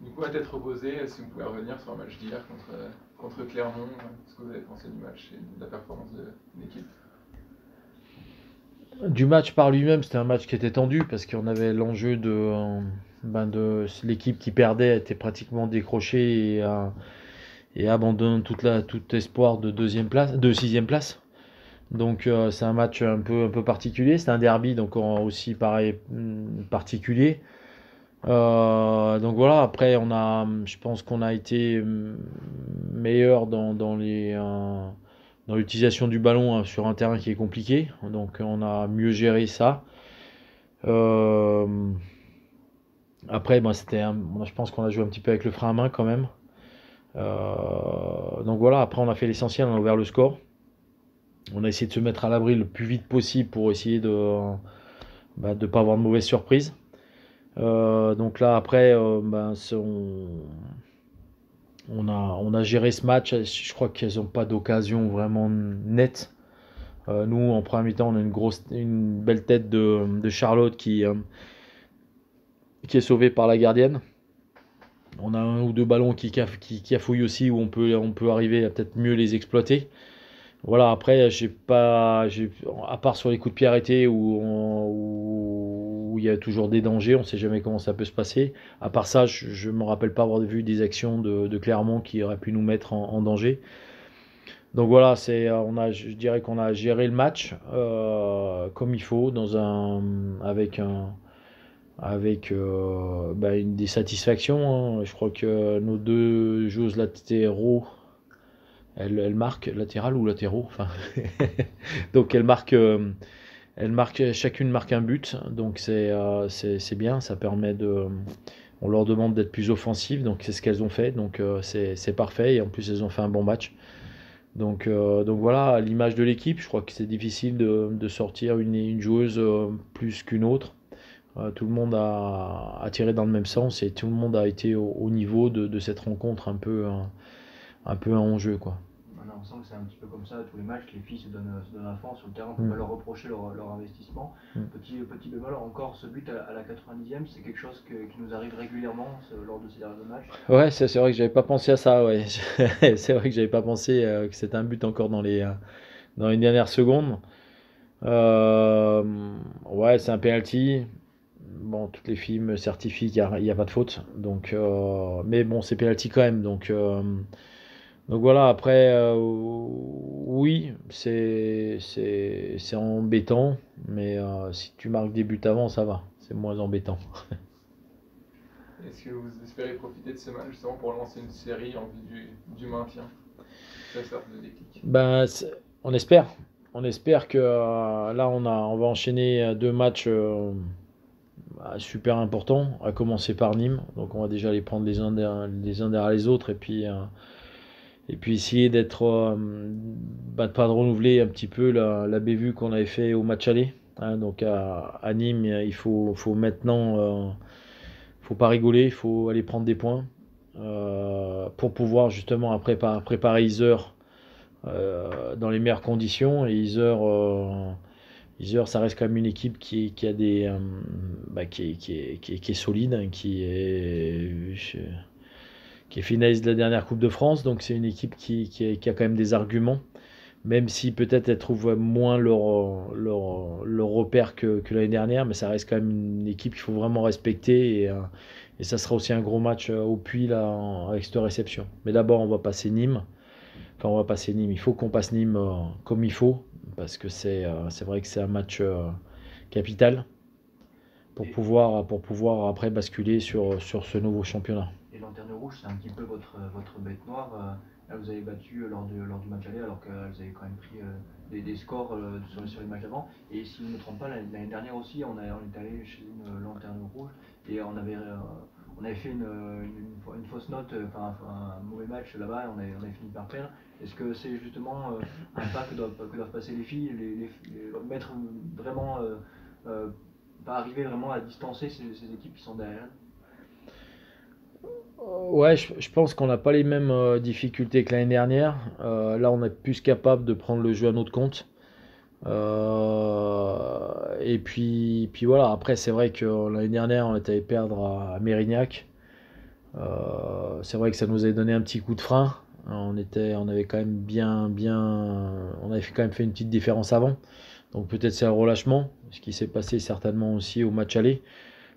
Du coup, à tête reposée, si vous pouvez revenir sur un match d'hier contre Clermont, ce que vous avez pensé du match et de la performance de l'équipe? Du match par lui-même, c'était un match qui était tendu parce qu'on avait l'enjeu de l'équipe qui perdait était pratiquement décrochée et abandonne tout espoir de deuxième place, de sixième place. Donc c'est un match un peu particulier. C'est un derby, donc aussi pareil particulier. Donc voilà. Après, je pense qu'on a été meilleur dans l'utilisation du ballon sur un terrain qui est compliqué. Donc on a mieux géré ça. Euh, Après, je pense qu'on a joué un petit peu avec le frein à main quand même. Donc voilà. Après, on a fait l'essentiel, on a ouvert le score. On a essayé de se mettre à l'abri le plus vite possible pour essayer de pas avoir de mauvaises surprises. Donc là, après, on a géré ce match. Je crois qu'ils n'ont pas d'occasion vraiment nette. Nous, en première mi-temps, on a une belle tête de Charlotte qui est sauvée par la gardienne. On a un ou deux ballons qui cafouillent aussi où on peut arriver à peut-être mieux les exploiter. Voilà, après, à part sur les coups de pied arrêtés où il y a toujours des dangers, on ne sait jamais comment ça peut se passer. À part ça, je ne me rappelle pas avoir vu des actions de Clermont qui auraient pu nous mettre en danger. Donc voilà, je dirais qu'on a géré le match comme il faut, avec des satisfactions, hein. Je crois que nos deux joueuses latéraux, elles marquent latéral ou latéraux, enfin. Donc chacune marque un but, donc c'est bien, ça permet on leur demande d'être plus offensives, donc c'est ce qu'elles ont fait, donc c'est parfait, et en plus elles ont fait un bon match. Donc voilà, à l'image de l'équipe, je crois que c'est difficile de sortir une joueuse plus qu'une autre. Tout le monde a tiré dans le même sens et tout le monde a été au niveau de cette rencontre un peu un enjeu, quoi. On a l'impression que c'est un petit peu comme ça, tous les matchs, les filles se donnent à fond sur le terrain, on ne peut pas leur reprocher leur investissement. Mm. Petit bémol, encore ce but à la 90e, c'est quelque chose qui nous arrive régulièrement lors de ces derniers matchs. Ouais, c'est vrai que j'avais pas pensé à ça, ouais. C'est vrai que j'avais pas pensé que c'était un but encore dans les dernières secondes. Euh, ouais, c'est un penalty. Bon, toutes les filles me certifient qu'il y a pas de faute. Mais bon, c'est penalty quand même. Donc voilà, après, oui, c'est embêtant. Mais si tu marques des buts avant, ça va. C'est moins embêtant. Est-ce que vous espérez profiter de ce match justement pour lancer une série en vue du maintien? Ça sort de déclic. Ben, on espère. On espère que là, on va enchaîner deux matchs super importants, à commencer par Nîmes. Donc on va déjà les prendre les uns derrière les autres et puis essayer de pas de renouveler un petit peu la bévue qu'on avait fait au match aller. Hein. Donc à Nîmes, il faut maintenant, faut pas rigoler, il faut aller prendre des points pour pouvoir justement après préparer Iser dans les meilleures conditions. Et Iser, ça reste quand même une équipe qui est solide, hein, qui est finaliste de la dernière Coupe de France. Donc c'est une équipe qui a quand même des arguments, même si peut-être elles trouvent moins leur repère que l'année dernière, mais ça reste quand même une équipe qu'il faut vraiment respecter. Et ça sera aussi un gros match au Puy là, avec cette réception. Mais d'abord, on va passer Nîmes. Enfin, on va passer Nîmes. Il faut qu'on passe Nîmes comme il faut, parce que c'est vrai que c'est un match capital pour pouvoir après basculer sur ce nouveau championnat. Et Lanterne Rouge, c'est un petit peu votre bête noire. Là, vous avez battu lors du match aller, alors que vous avez quand même pris des scores sur les matchs d'avant. Et si je ne me trompe pas, l'année dernière aussi, on est allé chez une Lanterne Rouge et on avait fait une fausse note, enfin un mauvais match là-bas, et on avait fini par perdre. Est-ce que c'est justement un pas que doivent passer les filles, mettre vraiment, euh, pas arriver vraiment à distancer ces équipes qui sont derrière? Ouais, je pense qu'on n'a pas les mêmes difficultés que l'année dernière. Là, on est plus capable de prendre le jeu à notre compte. Et puis voilà, après, c'est vrai que l'année dernière, on était allé perdre à Mérignac. C'est vrai que ça nous avait donné un petit coup de frein. On avait quand même on avait quand même fait une petite différence avant. Donc peut-être c'est un relâchement, ce qui s'est passé certainement aussi au match aller.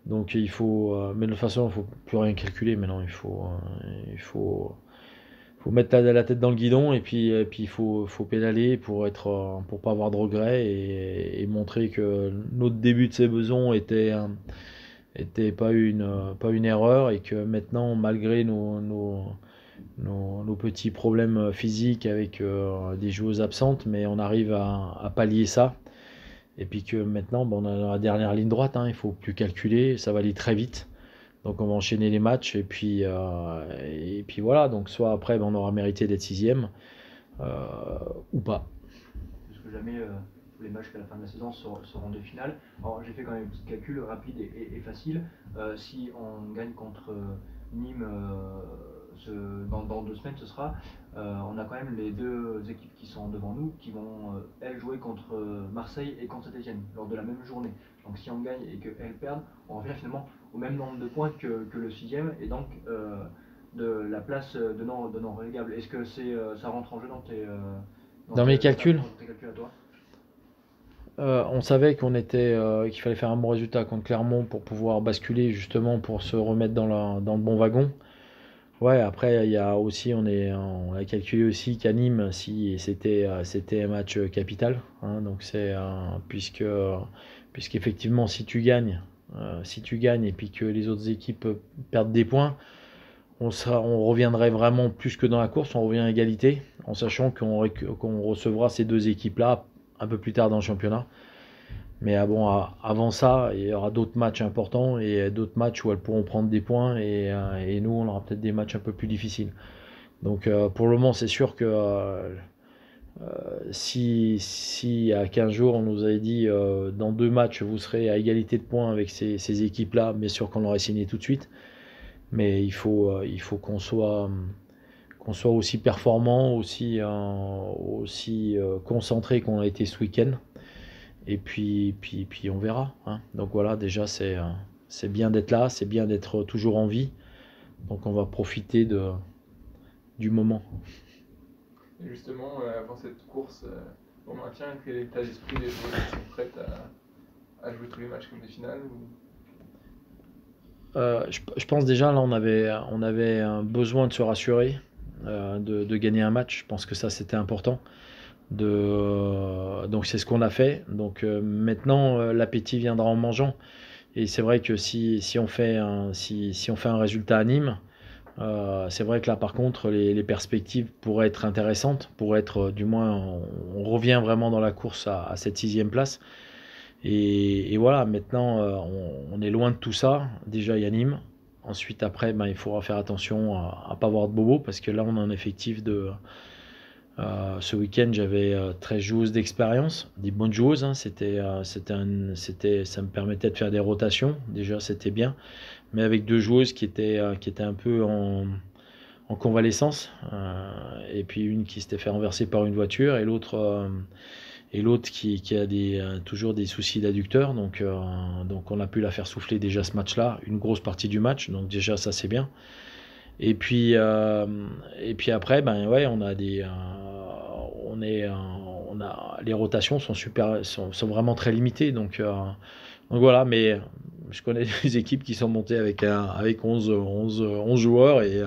Donc mais de toute façon, il ne faut plus rien calculer maintenant. Il faut mettre la tête dans le guidon et puis il faut pédaler pour pas avoir de regrets et montrer que notre début de saison était pas une erreur et que maintenant, malgré nos petits problèmes physiques avec des joueuses absentes, mais on arrive à pallier ça. Et puis que maintenant, on a la dernière ligne droite, hein, il ne faut plus calculer, ça va aller très vite. Donc on va enchaîner les matchs et puis voilà. Donc soit après, on aura mérité d'être sixième ou pas. Parce que jamais tous les matchs qu'à la fin de la saison seront des finales. Alors j'ai fait quand même un petit calcul rapide et facile. Si on gagne contre Nîmes dans 2 semaines, ce sera. On a quand même les 2 équipes qui sont devant nous qui vont elles jouer contre Marseille et contre Saint-Etienne lors de la même journée. Donc si on gagne et qu'elles perdent, on revient finalement au même nombre de points que le sixième et donc de la place de non relégable. Est-ce que ça rentre en jeu Dans mes calculs, dans tes calculs à toi? on savait qu'il fallait faire un bon résultat contre Clermont pour pouvoir basculer justement pour se remettre dans le bon wagon. Ouais, après il y a aussi on a calculé aussi qu'à Nîmes si c'était un match capital, hein, donc puisqu'effectivement si tu gagnes et puis que les autres équipes perdent des points, on reviendrait vraiment plus que dans la course, on revient à égalité en sachant qu'on recevra ces 2 équipes-là un peu plus tard dans le championnat. Mais avant ça, il y aura d'autres matchs importants et d'autres matchs où elles pourront prendre des points et nous, on aura peut-être des matchs un peu plus difficiles. Donc pour le moment, c'est sûr que si à 15 jours, on nous avait dit dans 2 matchs, vous serez à égalité de points avec ces équipes-là, bien sûr qu'on l'aurait signé tout de suite. Mais il faut qu'on soit aussi performant, aussi concentré qu'on a été ce week-end. Et puis on verra, hein. Donc voilà, déjà c'est bien d'être là, c'est bien d'être toujours en vie. Donc on va profiter du moment. Et justement, avant cette course au maintien, quel est l'état d'esprit des joueurs qui sont prêtes à jouer tous les matchs comme des finales Je pense déjà là on avait un besoin de se rassurer, de gagner un match. Je pense que ça c'était important. Donc c'est ce qu'on a fait. Donc maintenant l'appétit viendra en mangeant. Et c'est vrai que si on fait un résultat à Nîmes, c'est vrai que là par contre les perspectives pourraient être intéressantes, du moins on revient vraiment dans la course à cette 6e place. Et voilà, maintenant on est loin de tout ça. Déjà il y a Nîmes. Ensuite après il faudra faire attention à pas avoir de bobos parce que là on a un effectif ce week-end, j'avais 13 joueuses d'expérience, des bonnes joueuses, hein. Ça me permettait de faire des rotations. Déjà, c'était bien. Mais avec 2 joueuses qui étaient un peu en convalescence. Et puis une qui s'était fait renverser par une voiture et l'autre qui a toujours des soucis d'adducteur. Donc on a pu la faire souffler déjà ce match-là, une grosse partie du match. Donc déjà, ça c'est bien. Et puis après, ouais, les rotations sont vraiment très limitées. Donc voilà, mais je connais des équipes qui sont montées avec 11 joueurs et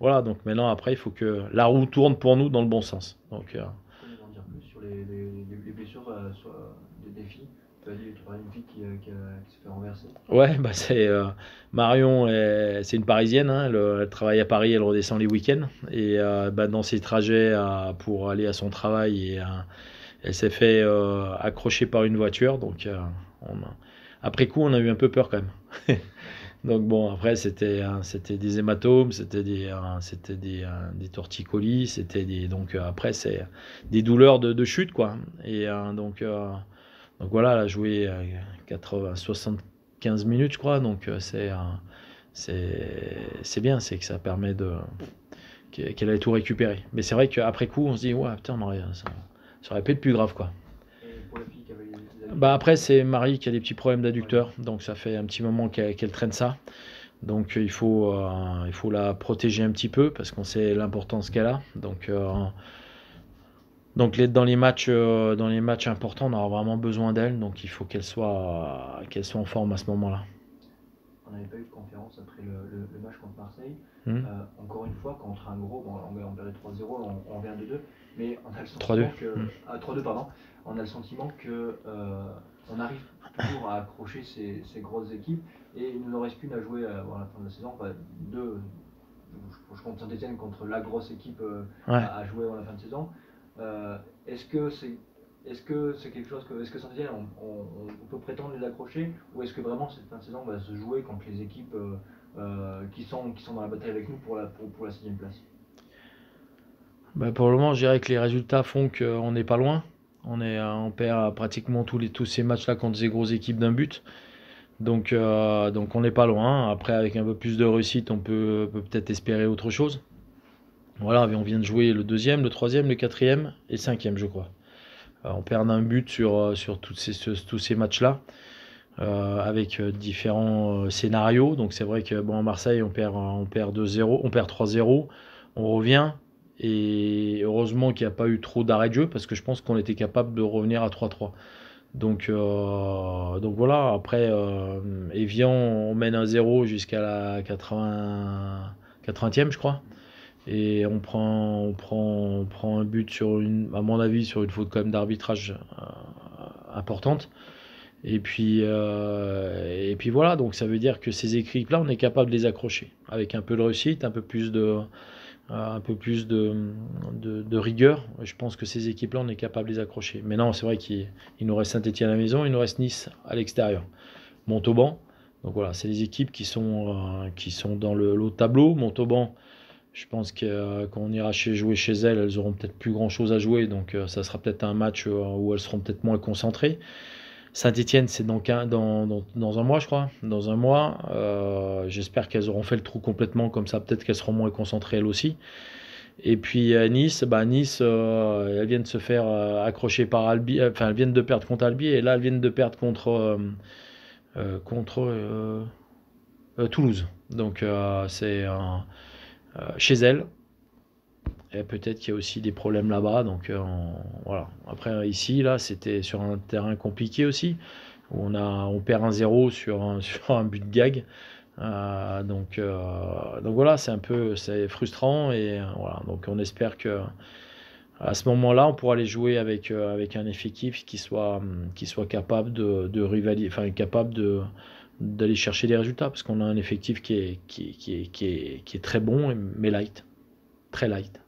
voilà. Donc maintenant, après, il faut que la roue tourne pour nous dans le bon sens. Donc Comment dire plus sur les blessures des filles? Tu parlais d'une fille qui s'est fait renverser. Ouais, c'est Marion, c'est une Parisienne, hein, elle travaille à Paris, elle redescend les week-ends et dans ses trajets pour aller à son travail, elle s'est fait accrocher par une voiture. Donc après coup, on a eu un peu peur quand même. Donc bon, après c'était des hématomes, c'était des torticolis, donc après c'est des douleurs de chute quoi. Et donc voilà, elle a joué 75 minutes, je crois. Donc c'est bien, c'est que ça permet qu'elle ait tout récupéré. Mais c'est vrai qu'après coup, on se dit, ouais, putain, ça aurait pu être plus grave, quoi. Et pour la fille qui avait les Après, c'est Marie qui a des petits problèmes d'adducteur. Donc ça fait un petit moment qu'elle traîne ça. Donc il faut la protéger un petit peu parce qu'on sait l'importance qu'elle a. Donc dans les matchs importants, on aura vraiment besoin d'elle. Donc il faut qu'elle soit en forme à ce moment-là. On n'avait pas eu de conférence après le match contre Marseille. Hmm. Encore une fois, contre un gros, bon, on perdait 3-0, on revient 2-2, mais on a le 3-2. sentiment que. 3-2, pardon. On a le sentiment que on arrive toujours à accrocher ces grosses équipes et il nous en reste qu'une à jouer avant la fin de la saison. Enfin, deux, je compte Saint-Etienne contre la grosse équipe à jouer avant la fin de saison. Est-ce que c'est quelque chose est-ce que Saint-Etienne on peut prétendre les accrocher ou est-ce que vraiment cette fin de saison va se jouer contre les équipes qui sont dans la bataille avec nous pour la 6e place? Bah pour le moment, je dirais que les résultats font qu'on n'est pas loin. On perd pratiquement tous ces matchs-là contre ces grosses équipes d'un but. Donc on n'est pas loin. Après, avec un peu plus de réussite, on peut peut-être espérer autre chose. Voilà, on vient de jouer le 2e, le 3e, le 4e et le 5e, je crois. On perd un but sur tous ces matchs-là, avec différents scénarios. Donc c'est vrai que à Marseille, on perd 2-0, on perd 3-0, on revient. Et heureusement qu'il n'y a pas eu trop d'arrêt de jeu parce que je pense qu'on était capable de revenir à 3-3. Donc voilà, après Evian, on mène 1-0 jusqu'à la 80e, je crois. Et on prend un but à mon avis, sur une faute quand même d'arbitrage importante. Et puis voilà, donc ça veut dire que ces équipes-là, on est capable de les accrocher. Avec un peu de réussite, un peu plus de rigueur. Je pense que ces équipes-là, on est capable de les accrocher. Mais non, c'est vrai qu'il nous reste Saint-Etienne à la maison, il nous reste Nice à l'extérieur. Montauban, donc voilà, c'est les équipes qui sont dans le haut tableau. Montauban, je pense que quand on ira jouer chez elles, elles auront peut-être plus grand-chose à jouer, donc ça sera peut-être un match où elles seront peut-être moins concentrées. Saint-Etienne, c'est dans un mois, je crois. Dans un mois, j'espère qu'elles auront fait le trou complètement, comme ça peut-être qu'elles seront moins concentrées elles aussi. Et puis Nice, elles viennent de se faire accrocher par Albi, enfin elles viennent de perdre contre Albi, et là elles viennent de perdre contre Toulouse. Donc c'est chez elles. Et peut-être qu'il y a aussi des problèmes là-bas, donc voilà. Après ici, là, c'était sur un terrain compliqué aussi, où on perd 1-0 sur un but de gag. Donc voilà, c'est frustrant et voilà. Donc on espère que à ce moment-là, on pourra aller jouer avec un effectif qui soit capable de rivaliser, enfin capable d'aller chercher des résultats, parce qu'on a un effectif qui est très bon, mais light, très light.